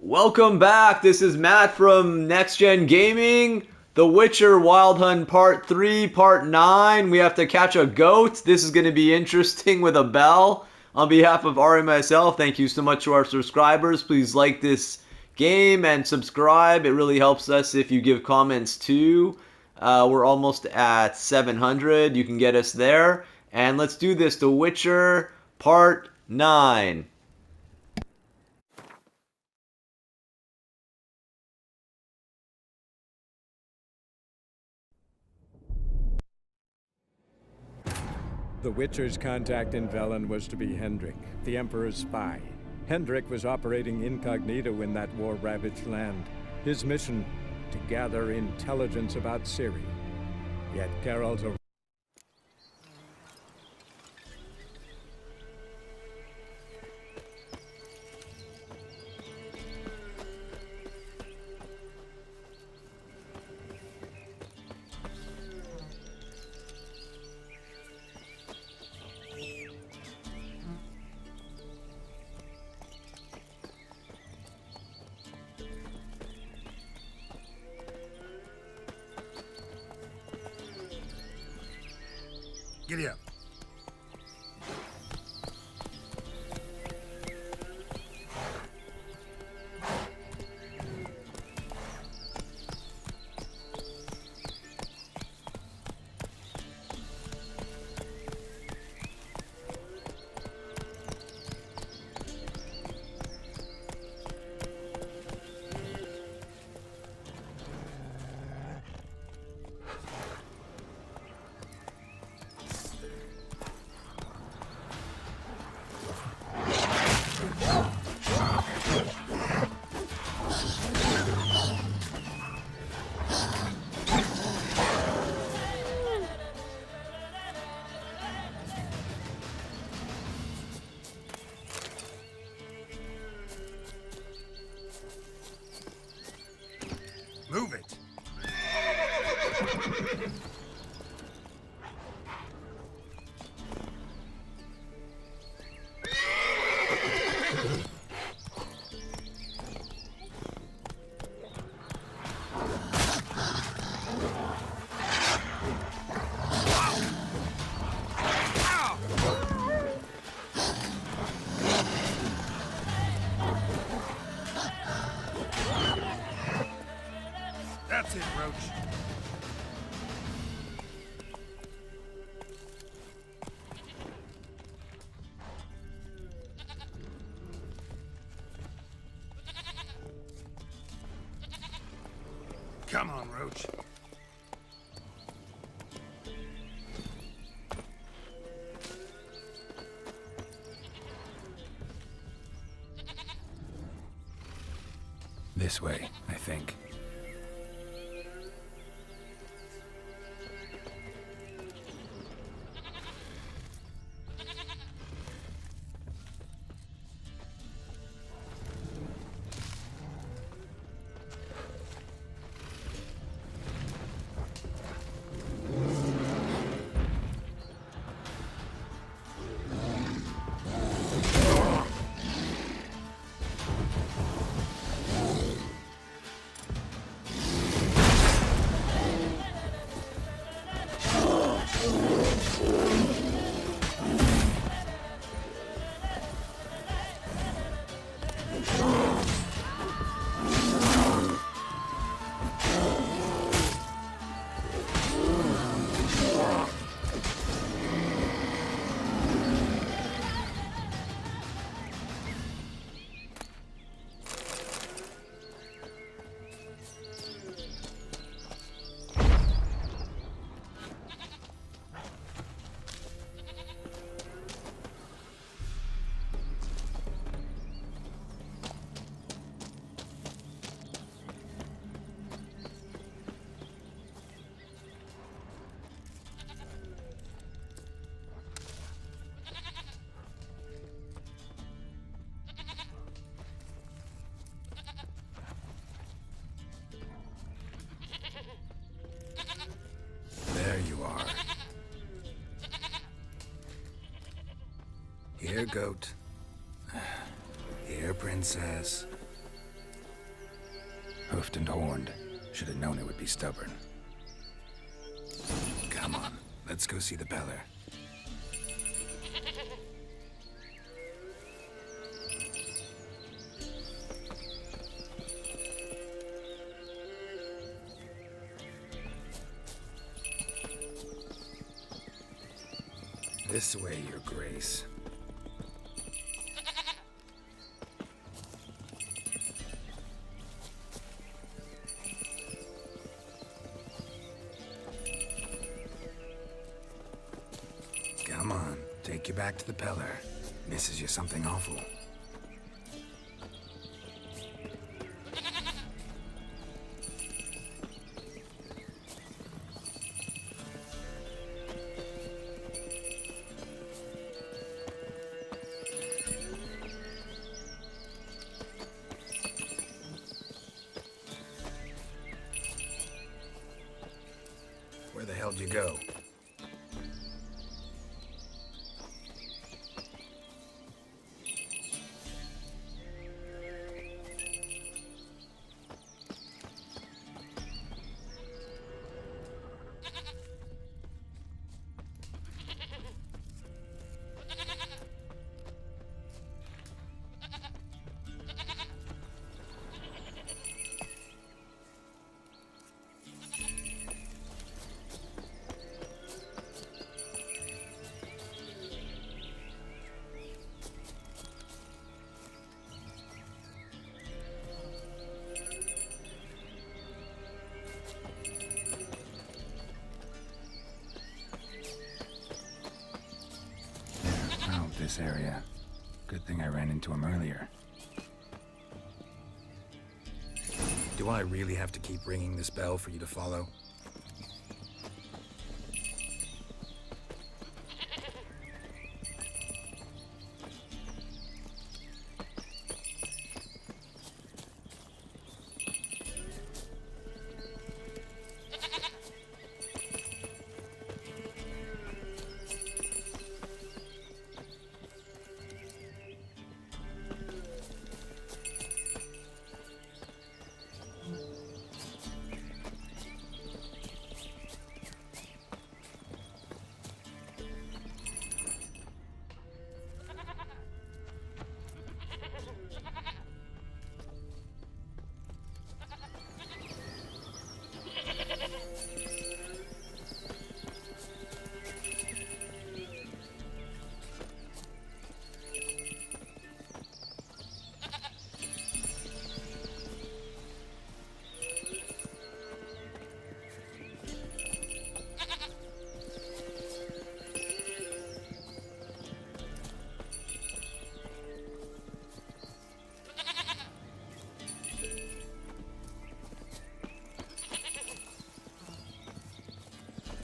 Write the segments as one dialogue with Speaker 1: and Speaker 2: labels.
Speaker 1: Welcome back. This is Matt from Next Gen Gaming. The Witcher Wild Hunt Part 3, Part 9. We have to catch a goat. This is going to be interesting with a bell. On behalf of Ari and myself, thank you so much to our subscribers. Please like this game and subscribe. It really helps us if you give comments too. We're almost at 700. You can get us there. And let's do this. The Witcher Part 9.
Speaker 2: The Witcher's contact in Velen was to be Hendrik, the Emperor's spy. Hendrik was operating incognito in that war-ravaged land. His mission, to gather intelligence about Ciri. Yet Geralt's
Speaker 3: Giddy up. Move it. That's it, Roach. Come on, Roach.
Speaker 4: This way, I think. There you are. Here, goat. Here, princess. Hoofed and horned. Should have known it would be stubborn. Come on, let's go see the Peller. This way, Your Grace. Come on, take you back to the Peller. Misses you something awful. Where the hell'd you go? This area. Good thing I ran into him earlier. Do I really have to keep ringing this bell for you to follow?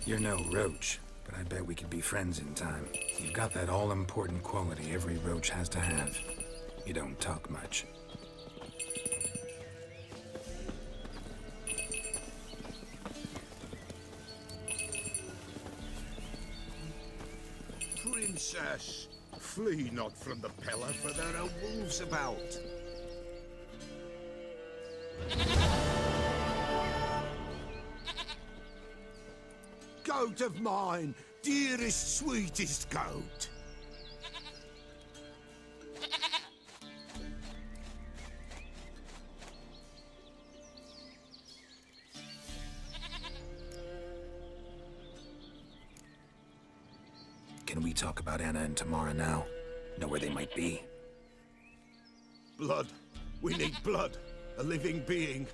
Speaker 4: You're no roach, but I bet we could be friends in time. You've got that all-important quality every roach has to have. You don't talk much.
Speaker 5: Princess, flee not from the Peller, for there are wolves about. Goat of mine, dearest, sweetest goat.
Speaker 4: Can we talk about Anna and Tamara now? Know where they might be?
Speaker 5: Blood. We need blood. A living being.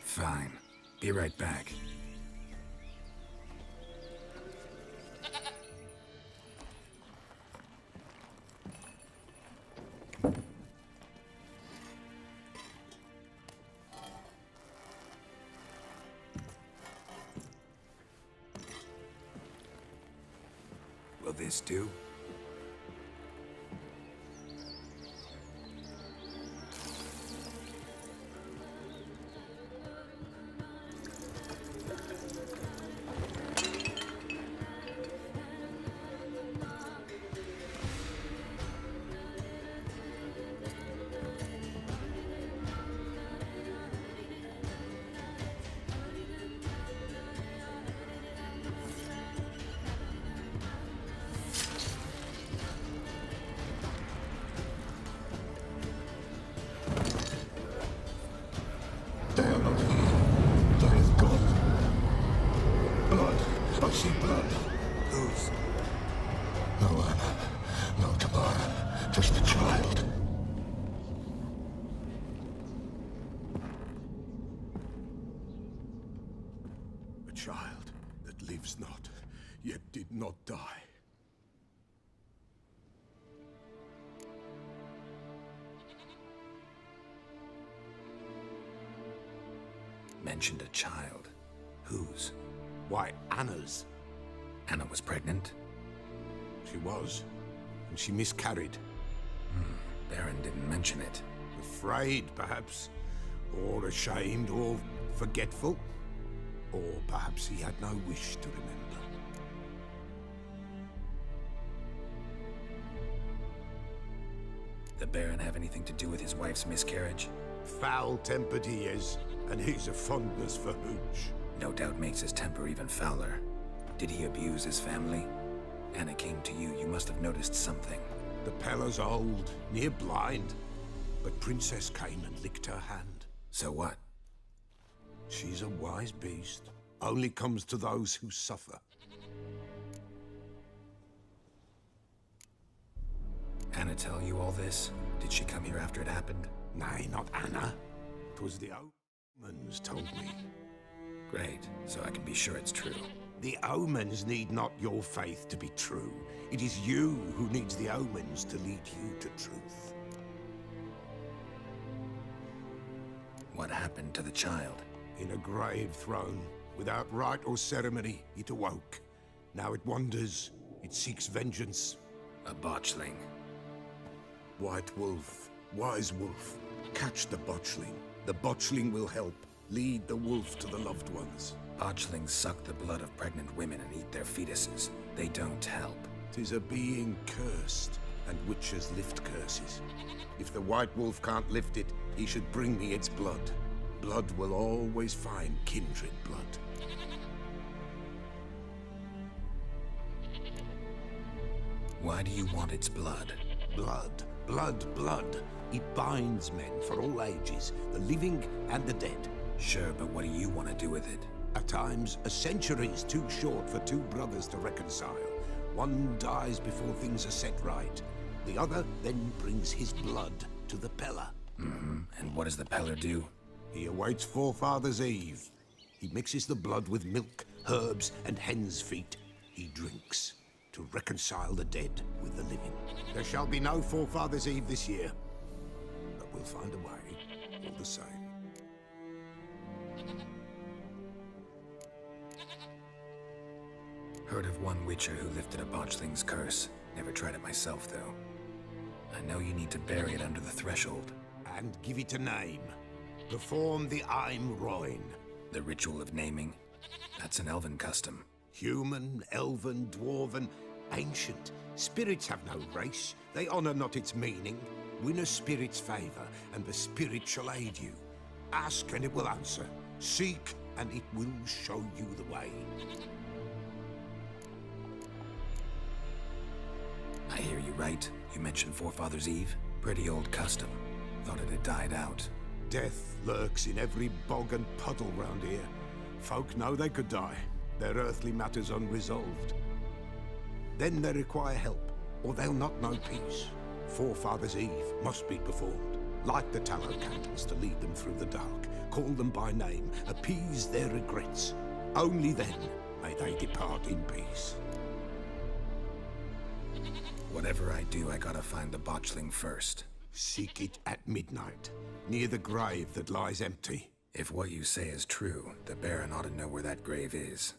Speaker 4: Fine. Be right back. Will this do?
Speaker 5: No Anna, no Tamara, just the child. A child that lives not, yet did not die.
Speaker 4: Mentioned a child. Whose?
Speaker 5: Why, Anna's.
Speaker 4: Anna was pregnant?
Speaker 5: She was, and she miscarried.
Speaker 4: Baron didn't mention it.
Speaker 5: Afraid, perhaps, or ashamed, or forgetful. Or perhaps he had no wish to remember.
Speaker 4: The Baron have anything to do with his wife's miscarriage?
Speaker 5: Foul-tempered he is, and he's a fondness for hooch.
Speaker 4: No doubt makes his temper even fouler. Did he abuse his family? Anna came to you. You must have noticed something.
Speaker 5: The Pella's old, near blind, but Princess came and licked her hand.
Speaker 4: So what?
Speaker 5: She's a wise beast. Only comes to those who suffer.
Speaker 4: Anna tell you all this? Did she come here after it happened?
Speaker 5: Nay, not Anna. 'Twas the omens told me.
Speaker 4: Great, so I can be sure it's true.
Speaker 5: The omens need not your faith to be true. It is you who needs the omens to lead you to truth.
Speaker 4: What happened to the child?
Speaker 5: In a grave thrown, without rite or ceremony, it awoke. Now it wanders, it seeks vengeance.
Speaker 4: A botchling.
Speaker 5: White wolf, wise wolf, catch the botchling. The botchling will help. Lead the wolf to the loved ones.
Speaker 4: Botchlings suck the blood of pregnant women and eat their fetuses. They don't help.
Speaker 5: 'Tis a being cursed, and witches lift curses. If the white wolf can't lift it, he should bring me its blood. Blood will always find kindred blood.
Speaker 4: Why do you want its blood?
Speaker 5: Blood, blood, blood. It binds men for all ages, the living and the dead.
Speaker 4: Sure, but what do you want to do with it?
Speaker 5: At times, a century is too short for two brothers to reconcile. One dies before things are set right. The other then brings his blood to the Pella.
Speaker 4: And what does the Peller do?
Speaker 5: He awaits Forefathers' Eve. He mixes the blood with milk, herbs, and hen's feet. He drinks to reconcile the dead with the living. There shall be no Forefathers' Eve this year, but we'll find a way, all the same.
Speaker 4: Heard of one witcher who lifted a botchling's curse. Never tried it myself, though. I know you need to bury it under the threshold.
Speaker 5: And give it a name. Perform the Aim Roin.
Speaker 4: The ritual of naming. That's an elven custom.
Speaker 5: Human, elven, dwarven, ancient. Spirits have no race. They honor not its meaning. Win a spirit's favor, and the spirit shall aid you. Ask, and it will answer. Seek, and it will show you the way.
Speaker 4: I hear you right. You mentioned Forefathers' Eve? Pretty old custom. Thought it had died out.
Speaker 5: Death lurks in every bog and puddle round here. Folk know they could die, their earthly matters unresolved. Then they require help, or they'll not know peace. Forefathers' Eve must be performed. Light the tallow candles to lead them through the dark. Call them by name, appease their regrets. Only then may they depart in peace.
Speaker 4: Whatever I do, I gotta find the botchling first.
Speaker 5: Seek it at midnight, near the grave that lies empty.
Speaker 4: If what you say is true, the Baron ought to know where that grave is.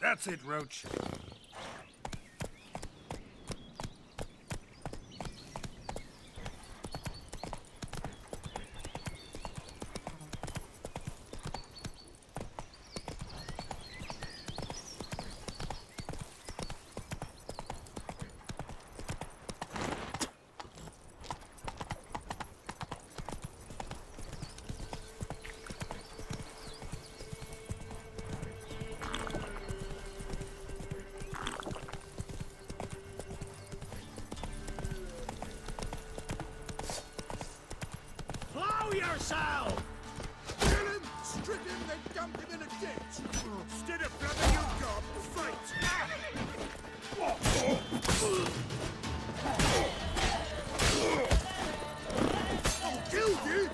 Speaker 3: That's it, Roach.
Speaker 6: Blow yourself!
Speaker 3: Kill him! Strip him, then dump him in a ditch! Instead of brother, you gob, fight! I'll kill you!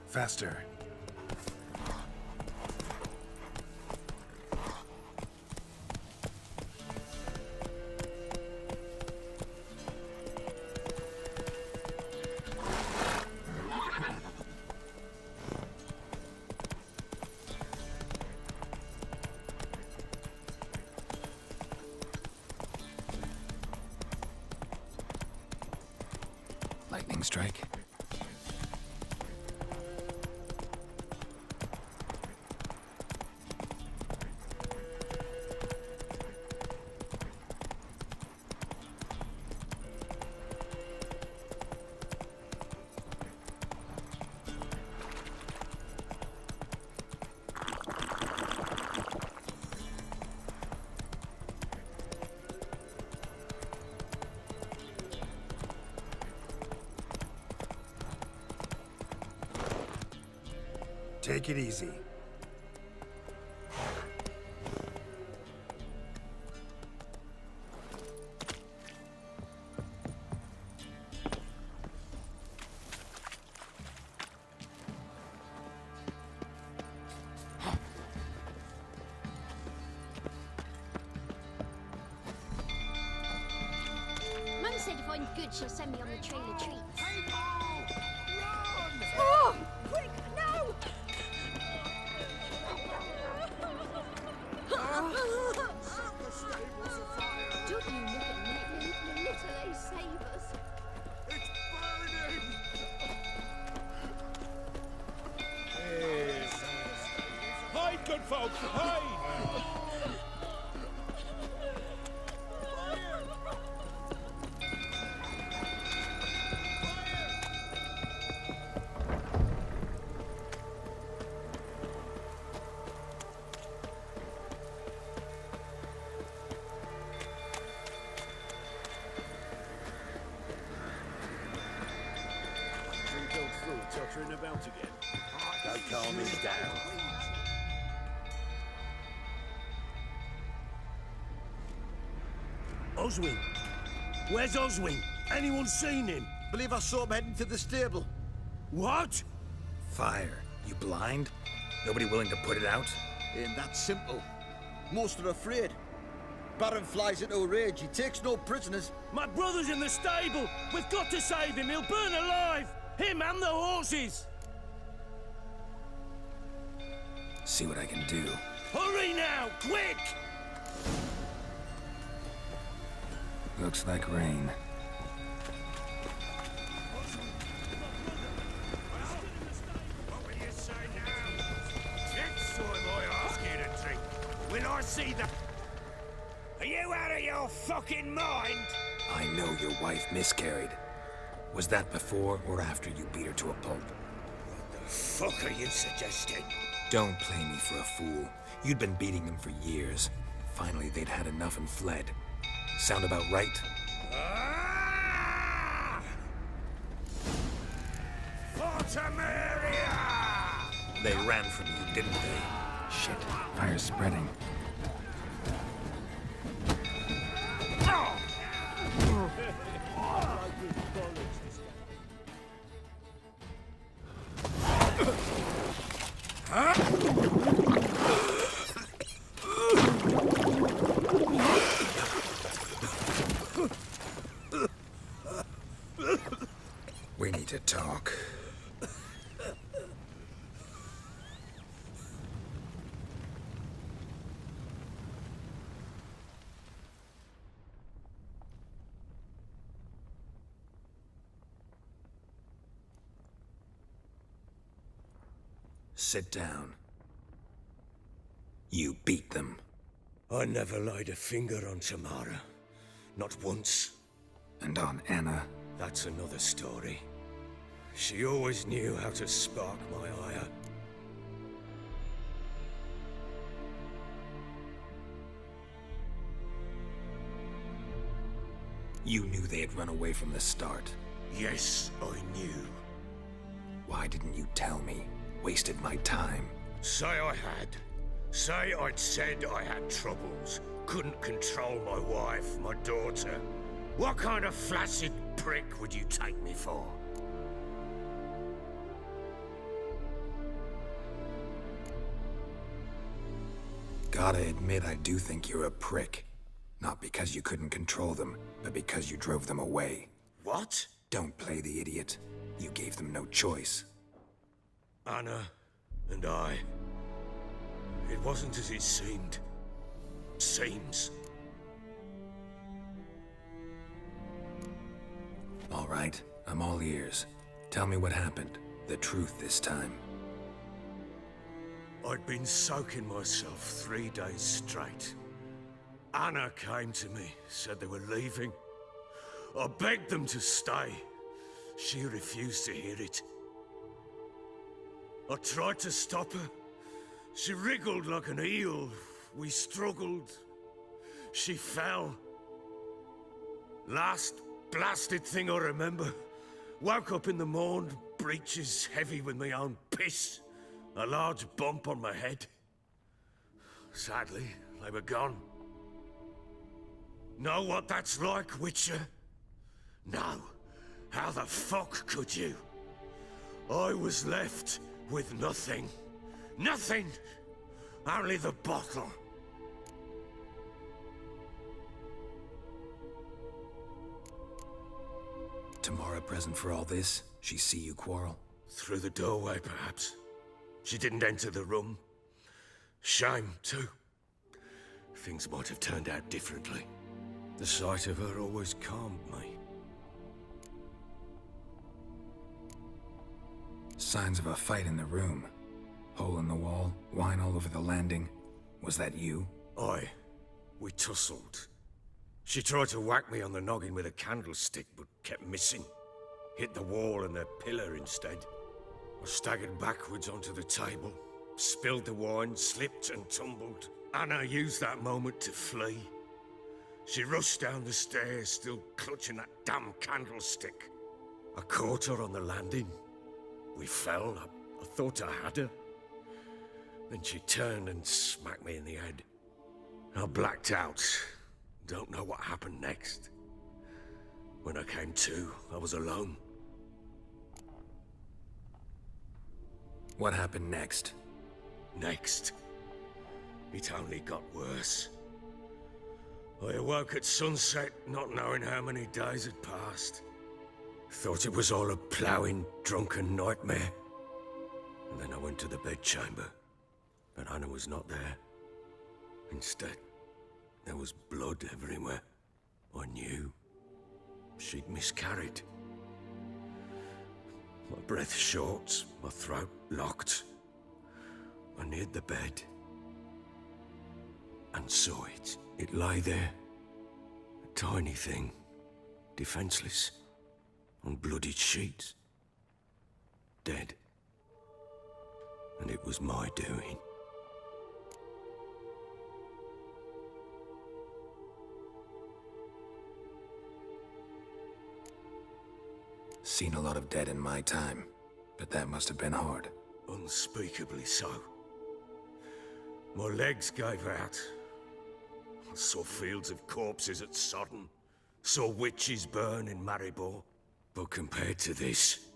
Speaker 4: Faster. Lightning strike.
Speaker 3: Take it easy.
Speaker 7: Mum said if I'm good, she'll send me on the trail of treats.
Speaker 6: Oh! Quick, now!
Speaker 7: Don't you look at me, you little ace savers.
Speaker 3: It's burning!
Speaker 6: Hide, good folk, hide! Tottering about again. Don't calm him down. Oswin! Where's Oswin? Anyone seen him?
Speaker 8: Believe I saw him heading to the stable.
Speaker 6: What?
Speaker 4: Fire. You blind? Nobody willing to put it out?
Speaker 8: Ain't that simple. Most are afraid. Baron flies into a rage. He takes no prisoners.
Speaker 6: My brother's in the stable! We've got to save him! He'll burn alive! Him and the horses!
Speaker 4: See what I can do.
Speaker 6: Hurry now, quick!
Speaker 4: Looks like rain.
Speaker 3: What will you say now? Next time I ask you to drink, when I see that... Are you out of your fucking mind?
Speaker 4: I know your wife miscarried. Was that before or after you beat her to a pulp?
Speaker 3: What the fuck are you suggesting?
Speaker 4: Don't play me for a fool. You'd been beating them for years. Finally, they'd had enough and fled. Sound about right?
Speaker 3: Ah! Fortamaria!
Speaker 4: They ran from you, didn't they? Shit, fire's spreading. We need to talk. Sit down. You beat them.
Speaker 3: I never laid a finger on Tamara. Not once.
Speaker 4: And on Anna.
Speaker 3: That's another story. She always knew how to spark my ire.
Speaker 4: You knew they had run away from the start.
Speaker 3: Yes, I knew.
Speaker 4: Why didn't you tell me? Wasted my time.
Speaker 3: Say I had. Say I'd said I had troubles. Couldn't control my wife, my daughter. What kind of flaccid prick would you take me for?
Speaker 4: Gotta admit, I do think you're a prick. Not because you couldn't control them, but because you drove them away.
Speaker 3: What?
Speaker 4: Don't play the idiot. You gave them no choice.
Speaker 3: Anna and I. It wasn't as it seemed. Seems.
Speaker 4: All right, I'm all ears. Tell me what happened. The truth this time.
Speaker 3: I'd been soaking myself 3 days straight. Anna came to me, said they were leaving. I begged them to stay. She refused to hear it. I tried to stop her. She wriggled like an eel. We struggled. She fell. Last blasted thing I remember. Woke up in the morn, breeches heavy with my own piss. A large bump on my head. Sadly, they were gone. Know what that's like, Witcher? No. How the fuck could you? I was left with nothing. Nothing! Only the bottle.
Speaker 4: Tamara present for all this? She see you quarrel?
Speaker 3: Through the doorway, perhaps. She didn't enter the room. Shame, too. Things might have turned out differently. The sight of her always calmed me.
Speaker 4: Signs of a fight in the room. Hole in the wall, wine all over the landing. Was that you?
Speaker 3: Aye. We tussled. She tried to whack me on the noggin with a candlestick, but kept missing. Hit the wall and the pillar instead. I staggered backwards onto the table, spilled the wine, slipped and tumbled. Anna used that moment to flee. She rushed down the stairs, still clutching that damn candlestick. I caught her on the landing. We fell. I thought I had her. Then she turned and smacked me in the head. I blacked out. Don't know what happened next. When I came to, I was alone.
Speaker 4: What happened next?
Speaker 3: Next, it only got worse. I awoke at sunset, not knowing how many days had passed. Thought it was all a ploughing, drunken nightmare. And then I went to the bedchamber, but Anna was not there. Instead, there was blood everywhere. I knew she'd miscarried. My breath short, my throat locked. I neared the bed and saw it. It lay there, a tiny thing, defenseless, on bloodied sheets, dead. And it was my doing.
Speaker 4: Seen a lot of dead in my time, but that must have been hard.
Speaker 3: Unspeakably so. My legs gave out. I saw fields of corpses at Sodden. Saw witches burn in Maribor. But compared to this,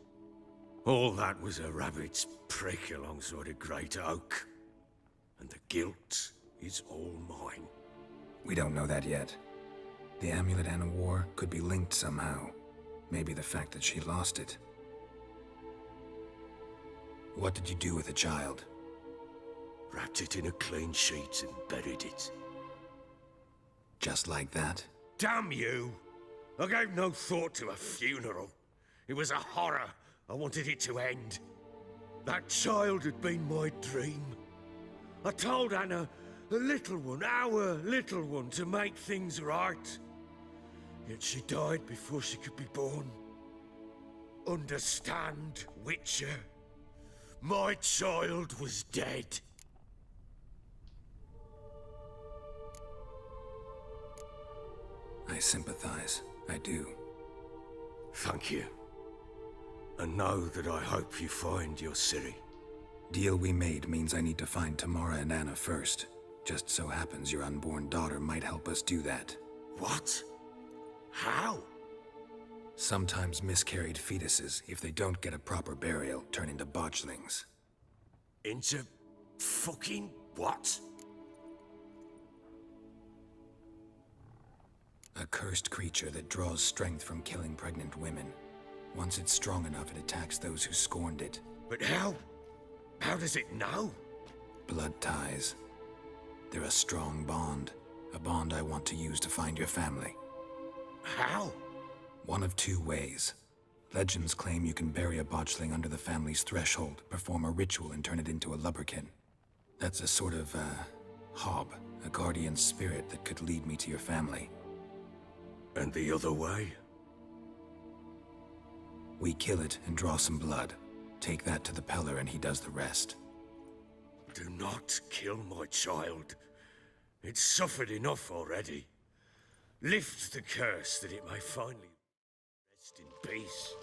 Speaker 3: all that was a rabbit's prick alongside a great oak. And the guilt is all mine.
Speaker 4: We don't know that yet. The amulet Anna wore could be linked somehow. Maybe the fact that she lost it. What did you do with the child?
Speaker 3: Wrapped it in a clean sheet and buried it.
Speaker 4: Just like that?
Speaker 3: Damn you! I gave no thought to a funeral. It was a horror. I wanted it to end. That child had been my dream. I told Anna, the little one, our little one, to make things right. Yet she died before she could be born. Understand, Witcher? My child was dead.
Speaker 4: I sympathize. I do.
Speaker 3: Thank you. And know that I hope you find your Ciri.
Speaker 4: Deal we made means I need to find Tamara and Anna first. Just so happens your unborn daughter might help us do that.
Speaker 3: What? How?
Speaker 4: Sometimes miscarried fetuses, if they don't get a proper burial, turn into botchlings.
Speaker 3: Into fucking what?
Speaker 4: A cursed creature that draws strength from killing pregnant women. Once it's strong enough, it attacks those who scorned it.
Speaker 3: But how? How does it know?
Speaker 4: Blood ties. They're a strong bond. A bond I want to use to find your family.
Speaker 3: How?
Speaker 4: One of two ways. Legends claim you can bury a botchling under the family's threshold, perform a ritual, and turn it into a lubberkin. That's a sort of, hob, a guardian spirit that could lead me to your family.
Speaker 3: And the other way?
Speaker 4: We kill it and draw some blood. Take that to the Peller and he does the rest.
Speaker 3: Do not kill my child. It's suffered enough already. Lift the curse that it may finally rest in peace.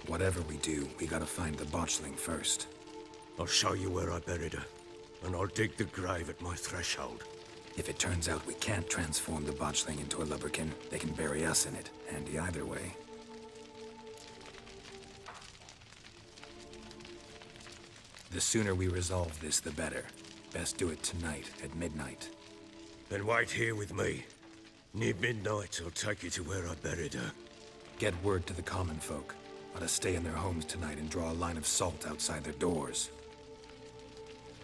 Speaker 4: Whatever we do, we gotta find the botchling first.
Speaker 3: I'll show you where I buried her, and I'll dig the grave at my threshold.
Speaker 4: If it turns out we can't transform the botchling into a lubberkin, they can bury us in it. Handy either way. The sooner we resolve this, the better. Best do it tonight, at midnight.
Speaker 3: Then wait here with me. Near midnight, I'll take you to where I buried her.
Speaker 4: Get word to the common folk. Let us stay in their homes tonight and draw a line of salt outside their doors.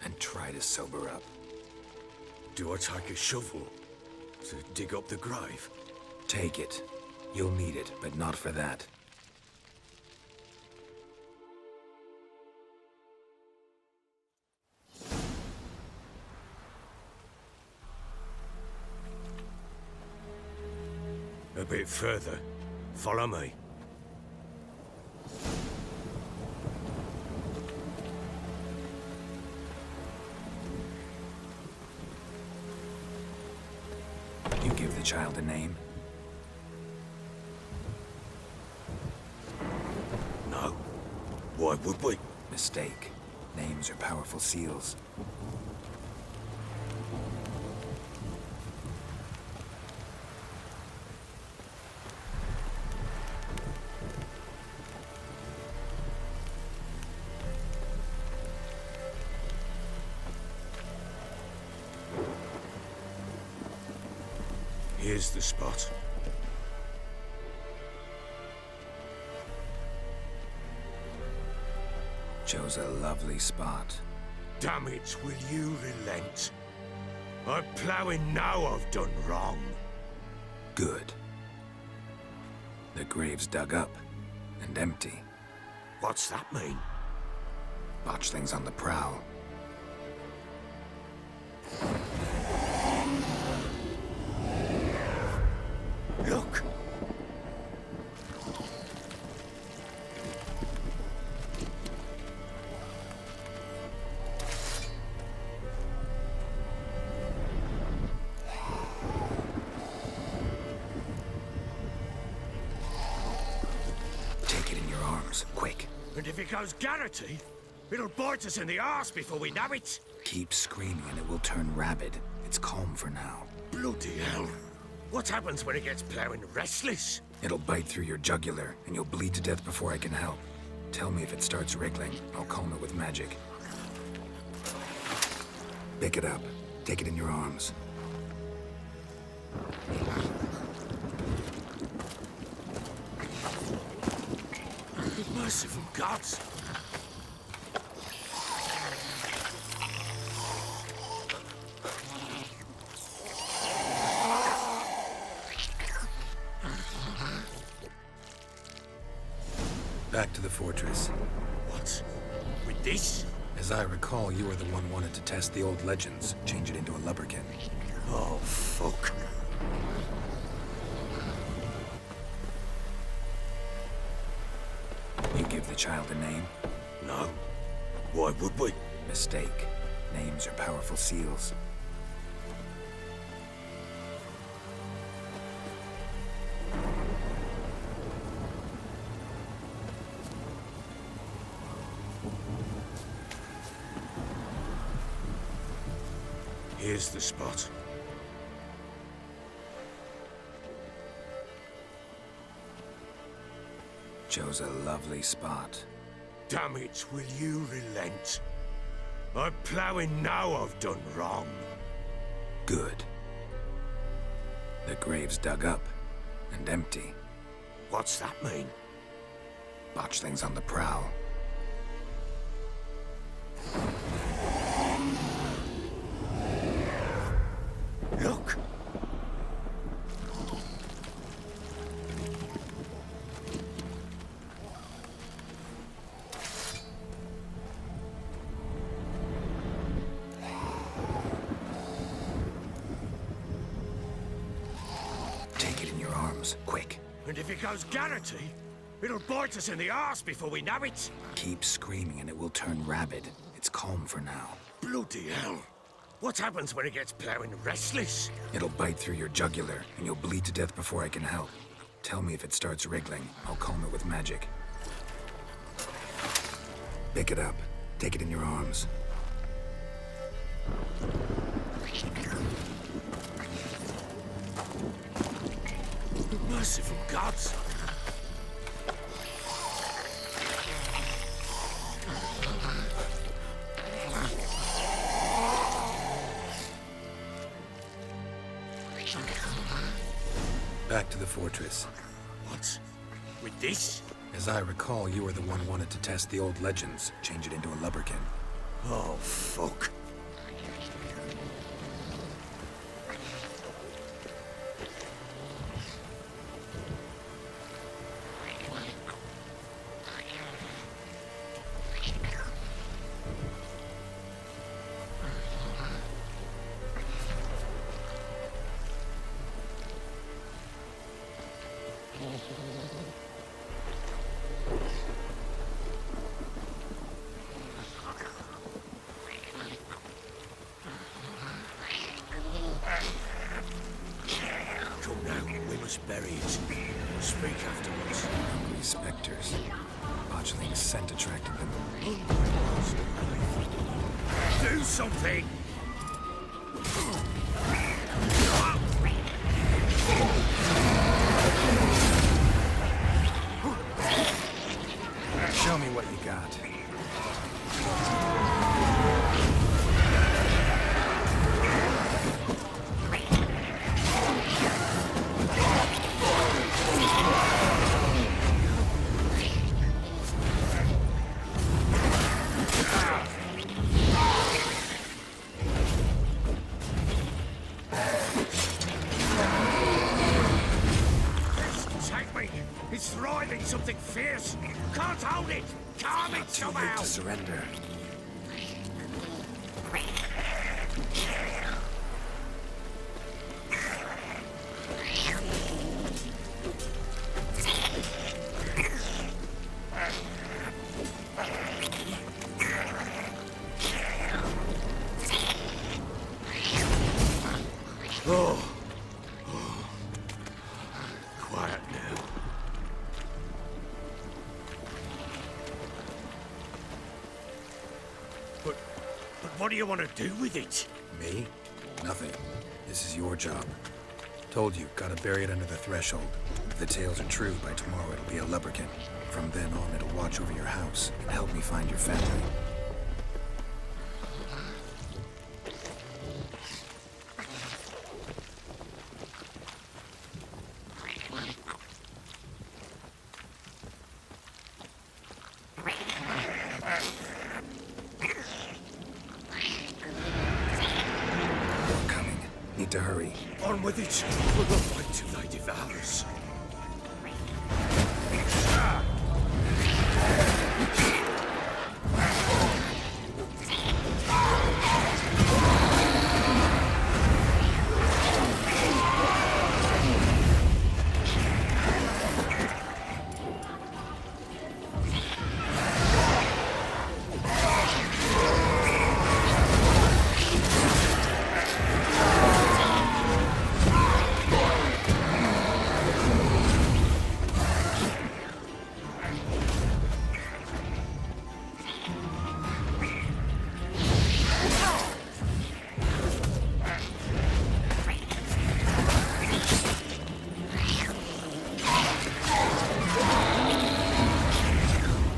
Speaker 4: And try to sober up.
Speaker 3: Do I take a shovel to dig up the grave?
Speaker 4: Take it. You'll need it, but not for that.
Speaker 3: A bit further. Follow me.
Speaker 4: You give the child a name?
Speaker 3: No. Why would we?
Speaker 4: Mistake. Names are powerful seals.
Speaker 3: Here's the spot.
Speaker 4: Chose a lovely spot.
Speaker 3: Damn it, will you relent? I'm ploughing now I've done wrong.
Speaker 4: Good. The grave's dug up and empty.
Speaker 3: What's that mean?
Speaker 4: Botchling's on the prowl.
Speaker 3: Look!
Speaker 4: Take it in your arms, quick.
Speaker 3: And if it goes Garrity, it'll bite us in the arse before we know it.
Speaker 4: Keep screaming and it will turn rabid. It's calm for now.
Speaker 3: Bloody hell. What happens when it gets ploughing restless?
Speaker 4: It'll bite through your jugular, and you'll bleed to death before I can help. Tell me if it starts wriggling. I'll calm it with magic. Pick it up. Take it in your arms.
Speaker 3: Merciful gods!
Speaker 4: Back to the fortress.
Speaker 3: What? With this?
Speaker 4: As I recall, you were the one wanted to test the old legends, change it into a lubberkin.
Speaker 3: Oh, fuck.
Speaker 4: You give the child a name?
Speaker 3: No. Why would we?
Speaker 4: Mistake. Names are powerful seals.
Speaker 3: Here's the spot.
Speaker 4: Chose a lovely spot.
Speaker 3: Damn it, will you relent? I'm ploughing now I've done wrong.
Speaker 4: Good. The grave's dug up and empty.
Speaker 3: What's that mean?
Speaker 4: Botchling's on the prowl.
Speaker 3: Look!
Speaker 4: Take it in your arms, quick.
Speaker 3: And if it goes Garrity, it'll bite us in the arse before we know it.
Speaker 4: Keep screaming and it will turn rabid. It's calm for now.
Speaker 3: Bloody hell. What happens when it gets ploughing restless?
Speaker 4: It'll bite through your jugular, and you'll bleed to death before I can help. Tell me if it starts wriggling. I'll calm it with magic. Pick it up. Take it in your arms.
Speaker 3: Merciful gods!
Speaker 4: Back to the fortress.
Speaker 3: What? With this?
Speaker 4: As I recall, you were the one wanted to test the old legends, change it into a lubberkin.
Speaker 3: Oh, fuck. Come now, we must bury it. Speak afterwards.
Speaker 4: Hungry specters. Botchling's scent attracted them.
Speaker 3: Do something!
Speaker 4: Show me what you got.
Speaker 3: something fierce. Can't hold it. Calm it
Speaker 4: Too late
Speaker 3: somehow.
Speaker 4: to surrender.
Speaker 3: Quiet now. But what do you want to do with it?
Speaker 4: Me? Nothing. This is your job. Told you, gotta bury it under the threshold. If the tales are true, by tomorrow it'll be a lubberkin. From then on, it'll watch over your house and help me find your family. You're coming. Need to hurry.
Speaker 3: On with it. We'll not fight till they devour us.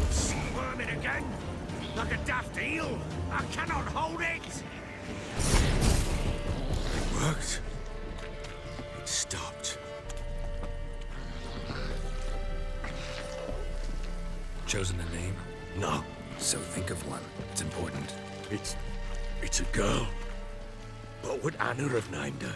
Speaker 3: Squirming again? Like a daft eel? I cannot hold it! It worked. It stopped.
Speaker 4: Chosen a name?
Speaker 3: No,
Speaker 4: So think of one. It's important.
Speaker 3: it's a girl. What would Anna have named her?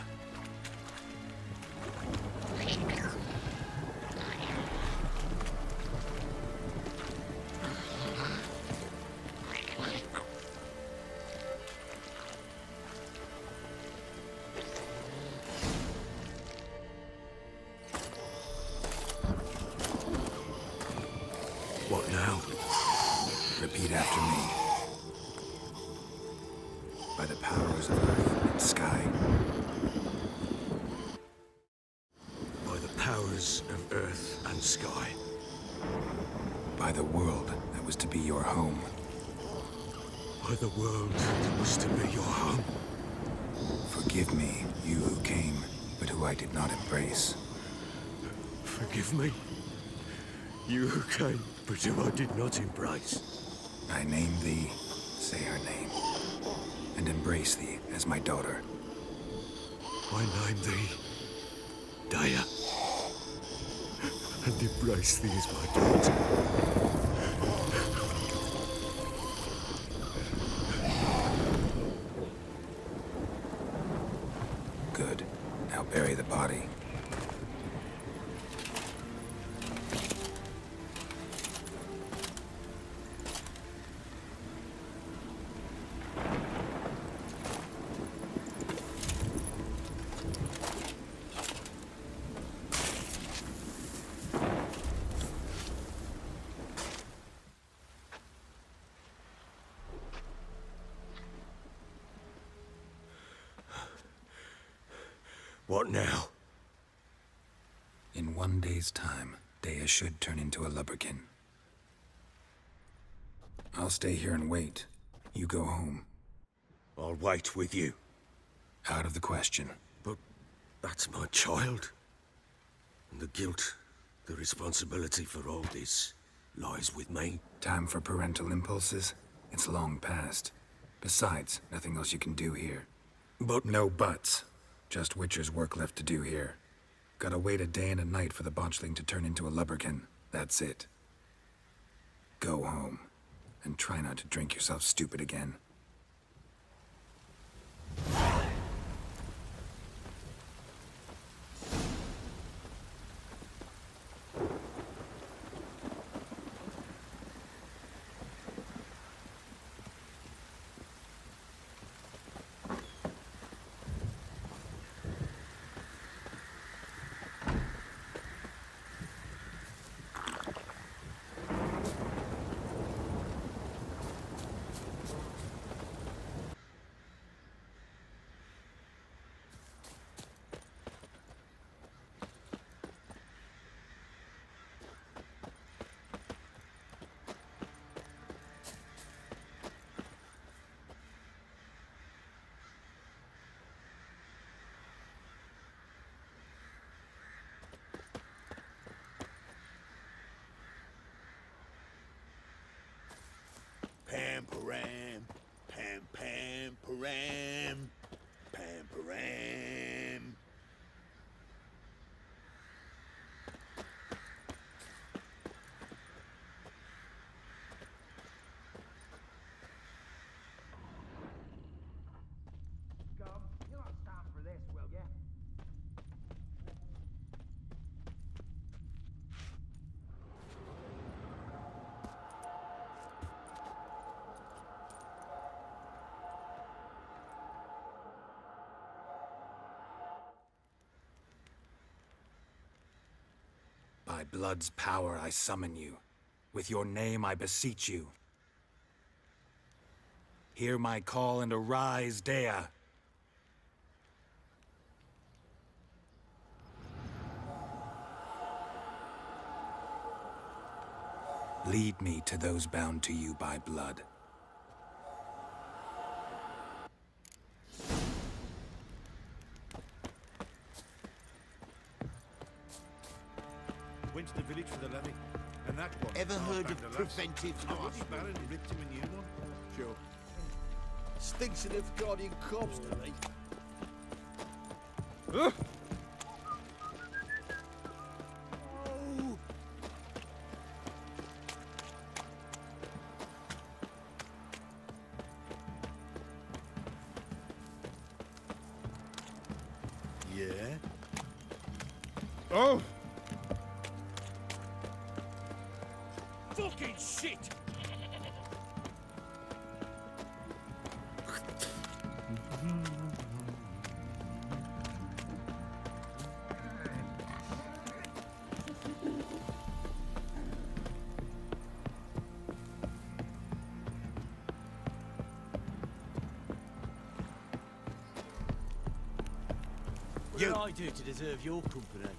Speaker 3: What now?
Speaker 4: Repeat after me. By the powers of earth and sky.
Speaker 3: By the powers of earth and sky.
Speaker 4: By the world that was to be your home.
Speaker 3: By the world that was to be your home.
Speaker 4: Forgive me, you who came, but who I did not embrace.
Speaker 3: Forgive me. You who came, but who I did not embrace.
Speaker 4: I name thee, say her name, and embrace thee as my daughter.
Speaker 3: I name thee Daya, and embrace thee as my daughter.
Speaker 4: Good. Now bury the body.
Speaker 3: What now?
Speaker 4: In 1 day's time, Dea should turn into a lubberkin. I'll stay here and wait. You go home.
Speaker 3: I'll wait with you.
Speaker 4: Out of the question.
Speaker 3: But that's my child. And the guilt, the responsibility for all this lies with me.
Speaker 4: Time for parental impulses? It's long past. Besides, nothing else you can do here.
Speaker 3: But
Speaker 4: No buts. Just Witcher's work left to do here. Gotta wait a day and a night for the botchling to turn into a lubberkin. That's it. Go home. And try not to drink yourself stupid again. By blood's power I summon you. With your name I beseech you. Hear my call and arise, Dea. Lead me to those bound to you by blood.
Speaker 9: Went to the village for the levy, and that one...
Speaker 8: Ever heard of
Speaker 9: the last.
Speaker 8: preventive
Speaker 9: The bloody
Speaker 8: harvest?
Speaker 9: Baron ripped him a new one.
Speaker 8: Sure. Stinks of guardian corpse to me. Oh. Yeah?
Speaker 9: Oh!
Speaker 6: Fucking shit!
Speaker 8: What did I do to deserve your company?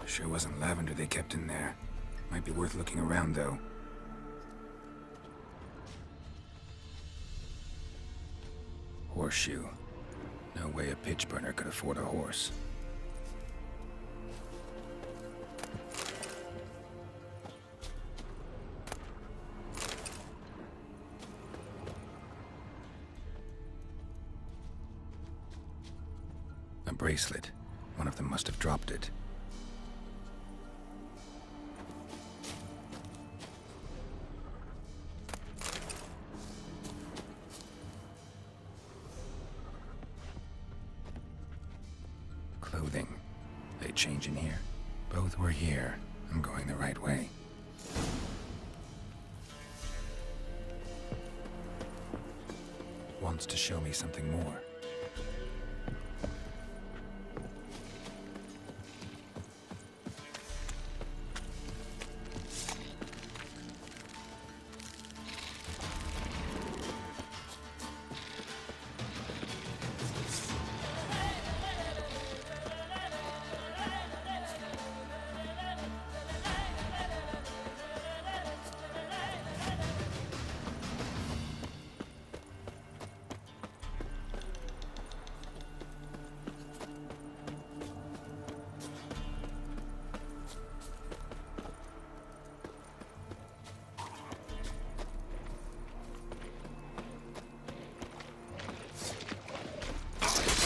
Speaker 4: Sure wasn't lavender they kept in there. Might be worth looking around, though. Horseshoe. No way a pitch burner could afford a horse. A bracelet. One of them must have dropped it. Clothing. They change in here. Both were here. I'm going the right way. Wants to show me something more.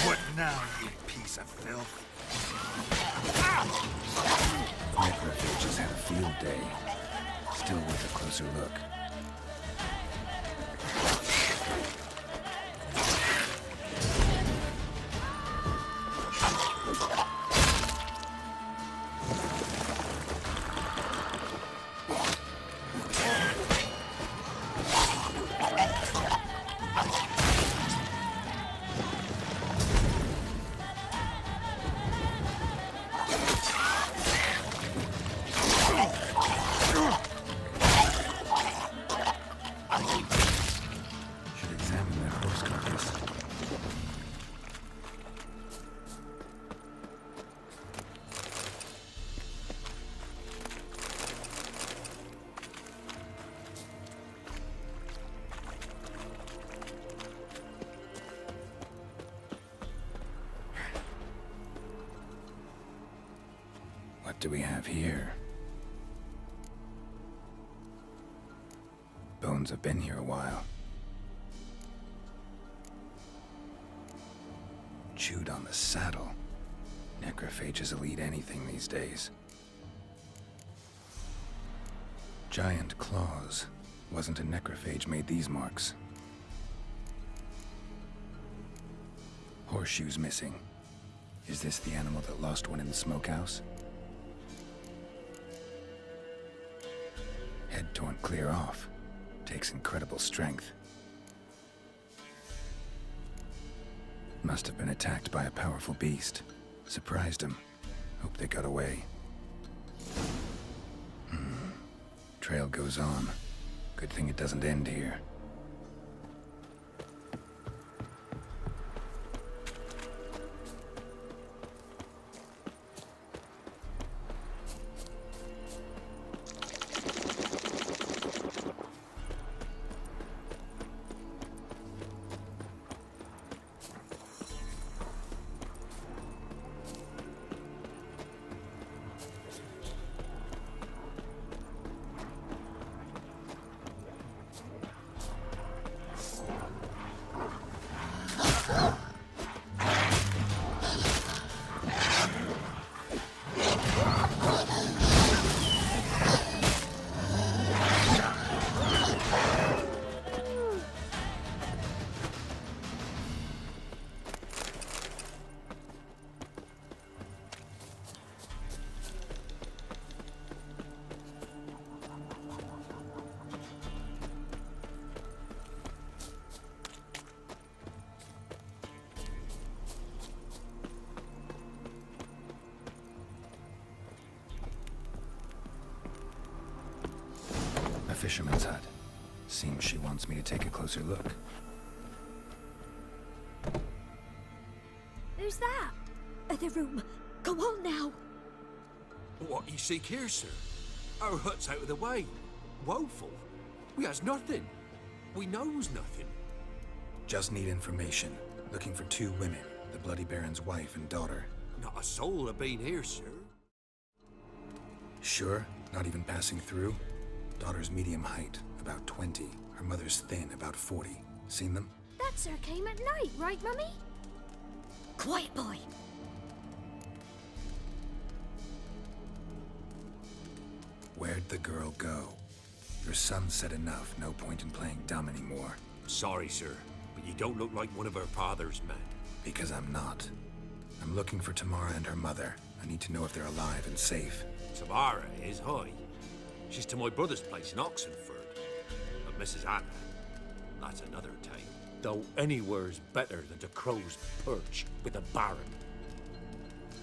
Speaker 3: What now, you piece of filth?
Speaker 4: Necrophage has had a field day. Still worth a closer look. Should examine that horse carcass. What do we have here? Bones Bones have been here a while. Chewed on the saddle. Necrophages will eat anything these days. Giant claws. Wasn't a necrophage made these marks. Horseshoes missing. Is this the animal that lost one in the smokehouse? Head torn clear off. Takes incredible strength. Must have been attacked by a powerful beast. Surprised him. Hope they got away. Trail goes on. Good thing it doesn't end here. Fisherman's hut. Seems she wants me to take a closer look.
Speaker 7: Who's that? The room. Go on now.
Speaker 10: What you seek here, sir? Our hut's out of the way. Woeful. We has nothing. We knows nothing.
Speaker 4: Just need information. Looking for 2 women. The Bloody Baron's wife and daughter.
Speaker 10: Not a soul have been here, sir.
Speaker 4: Sure? Not even passing through? Daughter's medium height, about 20. Her mother's thin, about 40. Seen them?
Speaker 7: That sir came at night, right, Mummy? Quiet, boy.
Speaker 4: Where'd the girl go? Your son said enough, no point in playing dumb anymore.
Speaker 10: Sorry, sir, but you don't look like one of her father's men.
Speaker 4: Because I'm not. I'm looking for Tamara and her mother. I need to know if they're alive and safe.
Speaker 10: Tamara is high. She's to my brother's place in Oxenford. But Mrs. Anna, that's another tale. Though anywhere's better than to Crow's Perch with a baron.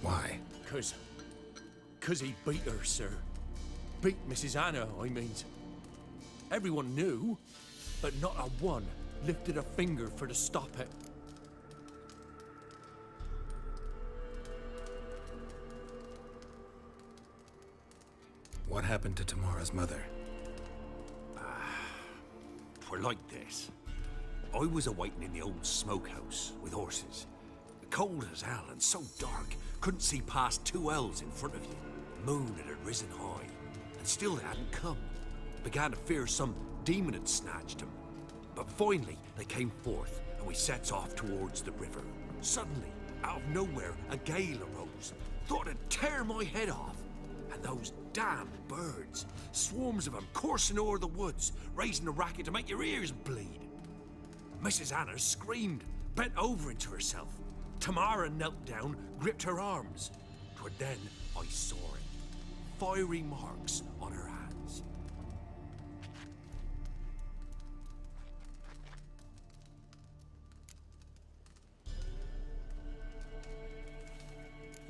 Speaker 4: Why?
Speaker 6: Cause he beat her, sir. Beat Mrs. Anna, I mean. Everyone knew, but not a one lifted a finger for to stop it.
Speaker 4: What happened to Tamara's mother?
Speaker 10: Twere like this. I was awaiting in the old smokehouse with horses. Cold as hell and so dark, couldn't see past 2 ells in front of you. Moon had risen high, and still they hadn't come. Began to fear some demon had snatched them. But finally, they came forth, and we sets off towards the river. Suddenly, out of nowhere, a gale arose. Thought it'd tear my head off. And those damn birds, swarms of them coursing o'er the woods, raising a racket to make your ears bleed. Mrs. Anna screamed, bent over into herself. Tamara knelt down, gripped her arms. 'Twere then I saw it. Fiery marks on her hands.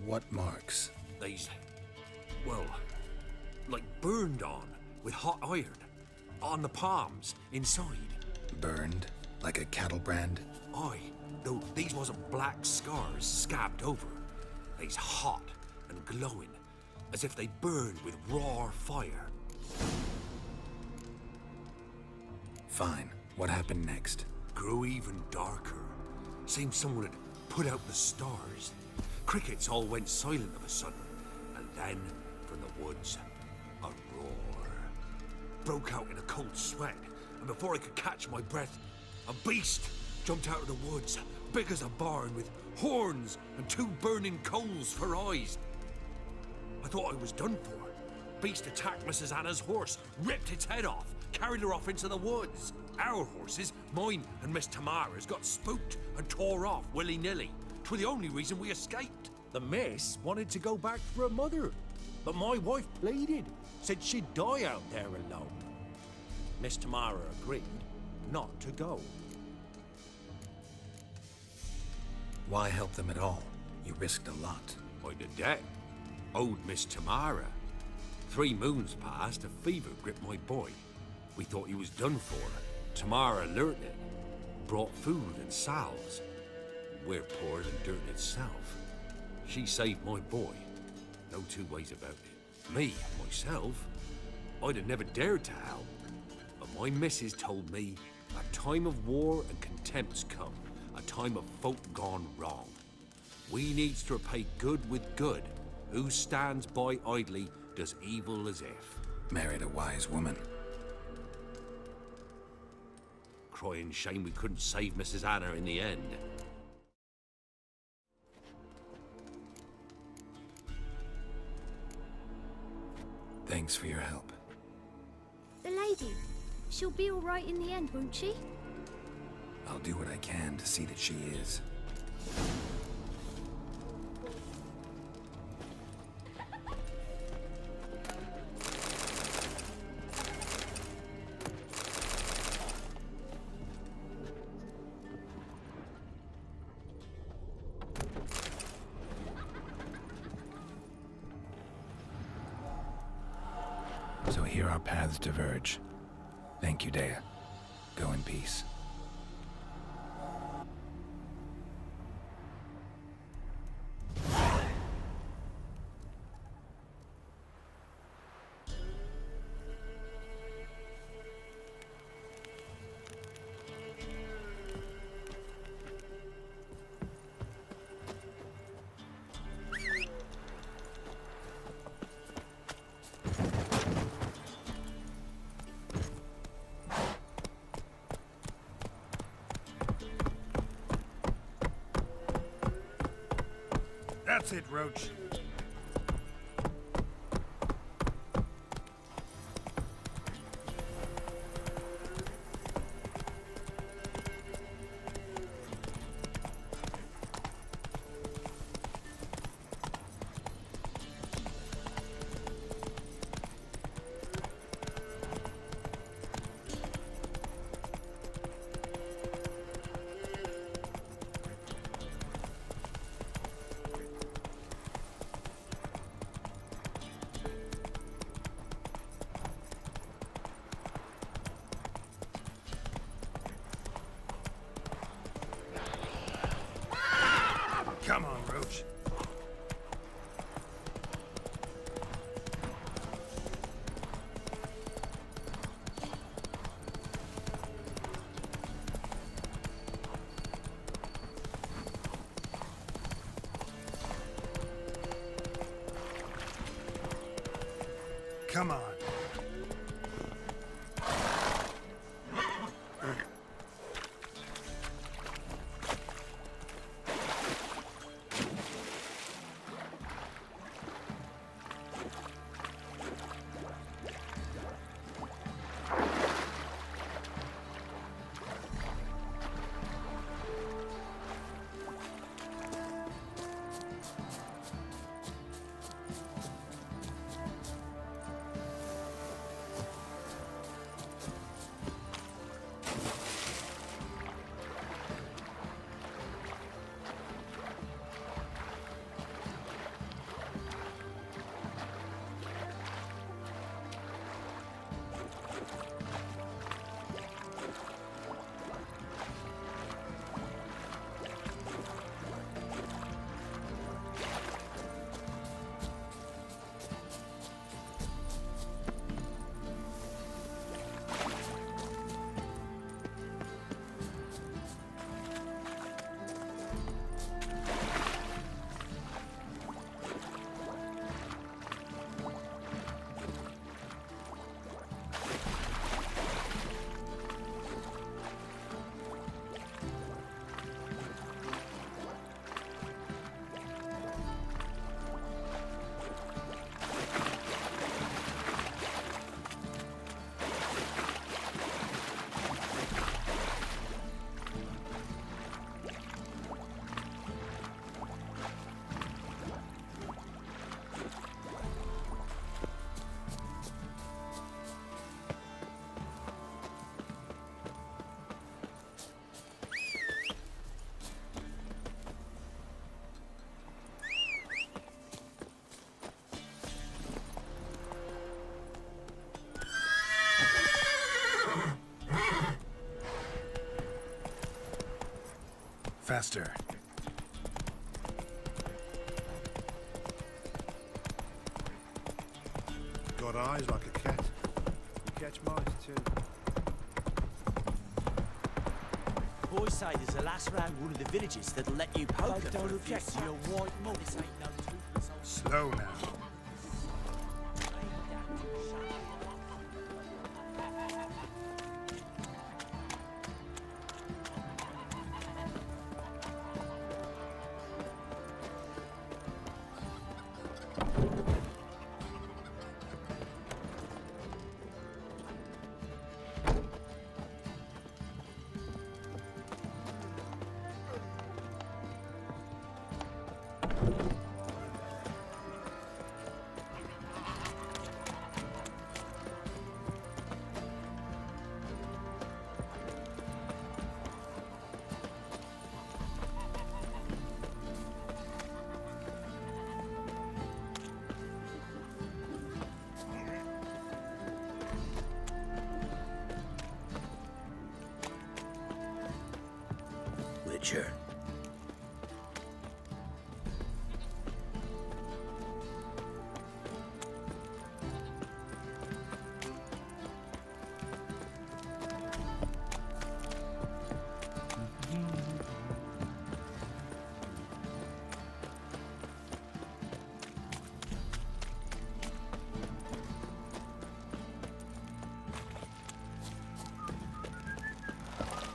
Speaker 4: What marks?
Speaker 10: These, well, like burned on with hot iron. On the palms, inside.
Speaker 4: Burned? Like a cattle brand?
Speaker 10: Aye, though these wasn't black scars scabbed over. They's hot and glowing, as if they burned with raw fire.
Speaker 4: Fine. What happened next?
Speaker 10: Grew even darker. Seemed someone had put out the stars. Crickets all went silent of a sudden, and then, from the woods, a roar. Broke out in a cold sweat, and before I could catch my breath, a beast jumped out of the woods, big as a barn, with horns and 2 burning coals for eyes. I thought I was done for. Beast attacked Mrs. Anna's horse, ripped its head off, carried her off into the woods. Our horses, mine and Miss Tamara's, got spooked and tore off willy-nilly. 'Twas the only reason we escaped.
Speaker 6: The miss wanted to go back for her mother, but my wife pleaded, said she'd die out there alone. Miss Tamara agreed not to go.
Speaker 4: Why help them at all? You risked a lot.
Speaker 10: I'd a debt. Owed Miss Tamara. 3 moons passed, a fever gripped my boy. We thought he was done for. Tamara learnt it. Brought food and salves. We're poorer than dirt itself. She saved my boy. No 2 ways about it. Me, myself, I'd have never dared to help. But my missus told me a time of war and contempt's come. A time of folk gone wrong. We needs to repay good with good. Who stands by idly does evil as if.
Speaker 4: Married a wise woman.
Speaker 10: Crying shame we couldn't save Mrs. Anna in the end.
Speaker 4: Thanks for your help.
Speaker 7: The lady. She'll be all right in the end, won't she?
Speaker 4: I'll do what I can to see that she is. So here our paths diverge. Thank you, Dea. Go in peace.
Speaker 9: That's it, Roach. Come on, Roach. Come on. Faster.
Speaker 5: Got eyes like a cat. You catch mice too.
Speaker 11: Boys say there's a lass round one of the villages that'll let you poke her for a few to your white mug. This ain't no toothless old...
Speaker 9: Slow now.
Speaker 3: Witcher.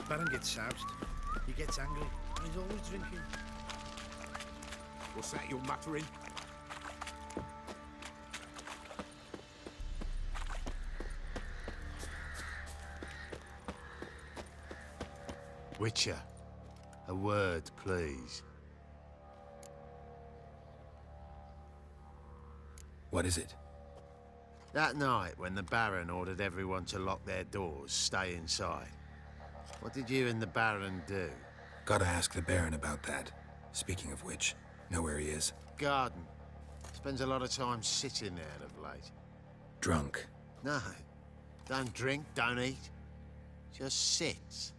Speaker 5: Baron gets soused. He gets angry, and he's always drinking. What's that you're muttering?
Speaker 3: Witcher, a word, please.
Speaker 4: What is it?
Speaker 3: That night when the Baron ordered everyone to lock their doors, stay inside. What did you and the Baron do?
Speaker 4: Gotta ask the Baron about that. Speaking of which, know where he is?
Speaker 3: Garden. Spends a lot of time sitting there of late.
Speaker 4: Drunk.
Speaker 3: No. Don't drink, don't eat. Just sits.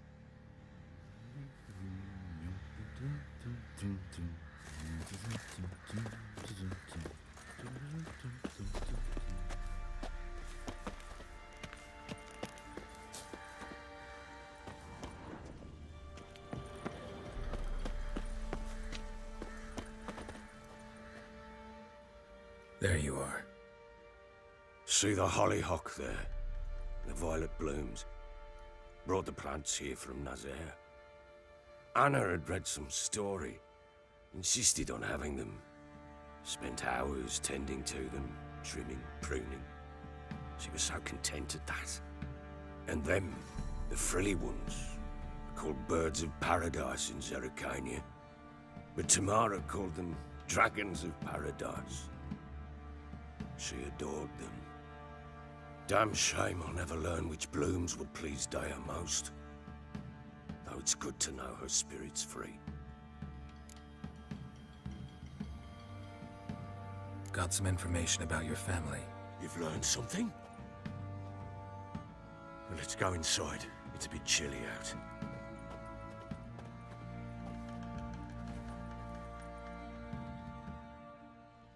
Speaker 4: There you are.
Speaker 3: See the hollyhock there? The violet blooms. Brought the plants here from Nazaire. Anna had read some story. Insisted on having them. Spent hours tending to them, trimming, pruning. She was so content at that. And them, the frilly ones, called birds of paradise in Zerrikania. But Tamara called them dragons of paradise. She adored them. Damn shame I'll never learn which blooms would please Dea most. Though it's good to know her spirit's free.
Speaker 4: Got some information about your family.
Speaker 3: You've learned something? Well, let's go inside. It's a bit chilly out.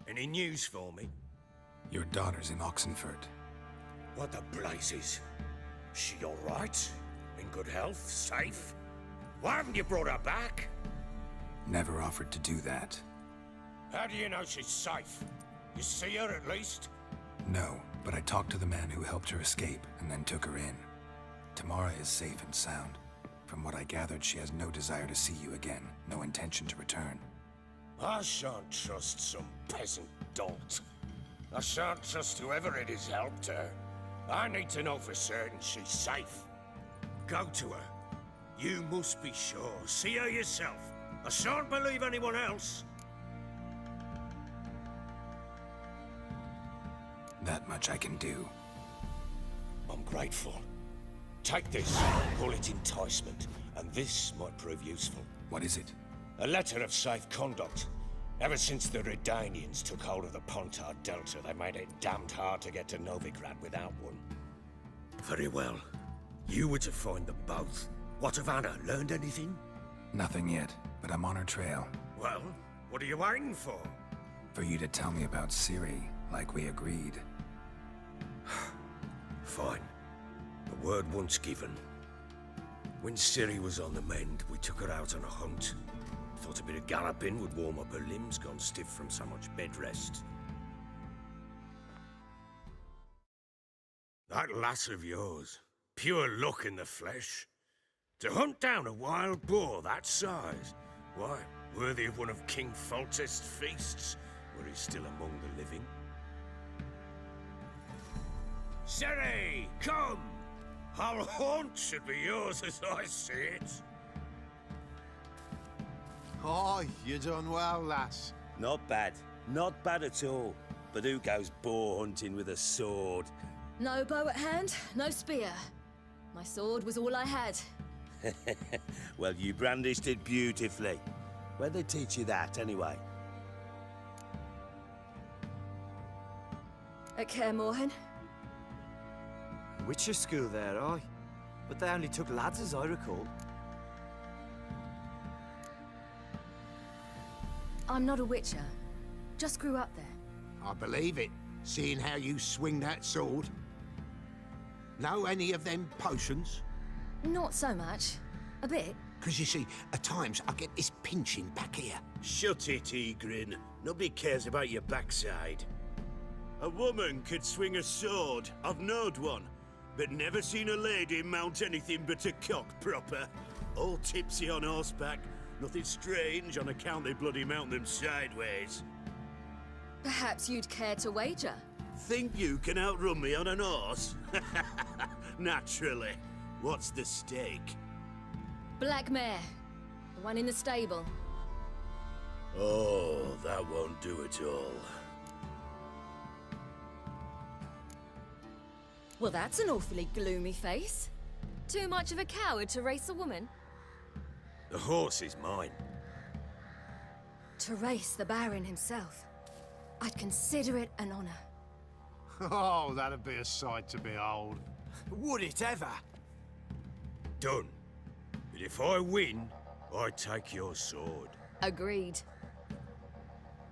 Speaker 3: Any news for me?
Speaker 4: Your daughter's in Oxenford.
Speaker 3: What the blazes? She all right? In good health? Safe? Why haven't you brought her back?
Speaker 4: Never offered to do that.
Speaker 3: How do you know she's safe? You see her at least?
Speaker 4: No, but I talked to the man who helped her escape and then took her in. Tamara is safe and sound. From what I gathered, she has no desire to see you again, no intention to return.
Speaker 3: I shan't trust some peasant dolt. I shan't trust whoever it is helped her. I need to know for certain she's safe. Go to her. You must be sure. See her yourself. I shan't believe anyone else.
Speaker 4: That much I can do.
Speaker 3: I'm grateful. Take this, call it enticement, and this might prove useful.
Speaker 4: What is it?
Speaker 3: A letter of safe conduct. Ever since the Redanians took hold of the Pontar Delta, they made it damned hard to get to Novigrad without one. Very well. You were to find them both. What of Anna? Learned anything?
Speaker 4: Nothing yet, but I'm on her trail.
Speaker 3: Well, what are you waiting for?
Speaker 4: For you to tell me about Ciri, like we agreed.
Speaker 3: Fine. A word once given. When Ciri was on the mend, we took her out on a hunt. Thought a bit of galloping would warm up her limbs, gone stiff from so much bed rest. That lass of yours, pure luck in the flesh. To hunt down a wild boar that size, why, worthy of one of King Foltest's feasts, were he still among the living. Ciri, come! Our haunt should be yours as I see it.
Speaker 12: Oh, you done well, lass.
Speaker 11: Not bad. Not bad at all. But who goes boar hunting with a sword?
Speaker 13: No bow at hand, no spear. My sword was all I had.
Speaker 11: Well, you brandished it beautifully. Where'd they teach you that, anyway?
Speaker 13: At Kaer Morhen.
Speaker 11: Witcher school there, aye? But they only took lads, as I recall.
Speaker 13: I'm not a witcher. Just grew up there.
Speaker 5: I believe it, seeing how you swing that sword. Know any of them potions?
Speaker 13: Not so much. A bit.
Speaker 5: Because you see, at times I get this pinching back here.
Speaker 11: Shut it, Egrin. Nobody cares about your backside. A woman could swing a sword. I've knowed one. But never seen a lady mount anything but a cock proper. All tipsy on horseback. Nothing strange on account they bloody mount them sideways.
Speaker 13: Perhaps you'd care to wager?
Speaker 11: Think you can outrun me on an horse? Naturally. What's the stake?
Speaker 13: Black mare. The one in the stable.
Speaker 11: Oh, that won't do at all.
Speaker 13: Well, that's an awfully gloomy face. Too much of a coward to race a woman?
Speaker 3: The horse is mine.
Speaker 13: To race the Baron himself. I'd consider it an honor.
Speaker 12: Oh, that'd be a sight to behold.
Speaker 11: Would it ever?
Speaker 3: Done. But if I win, I take your sword.
Speaker 13: Agreed.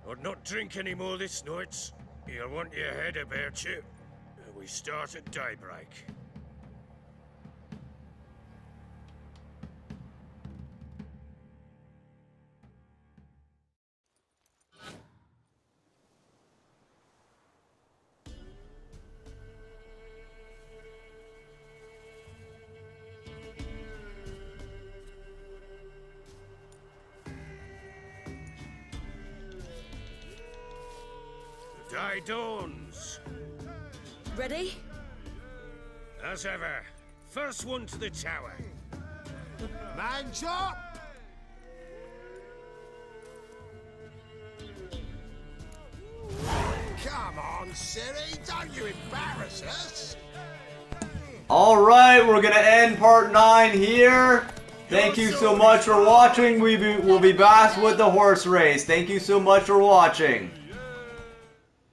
Speaker 3: I'd not drink any more this night. You'll want your head about you. We start at daybreak. The day dawns.
Speaker 13: Ready?
Speaker 3: As ever, first one to the tower.
Speaker 12: Man's up!
Speaker 5: Come on, Ciri, don't you embarrass us!
Speaker 1: Alright, we're gonna end part 9 here. Thank you so much for watching. We'll be back with the horse race. Thank you so much for watching.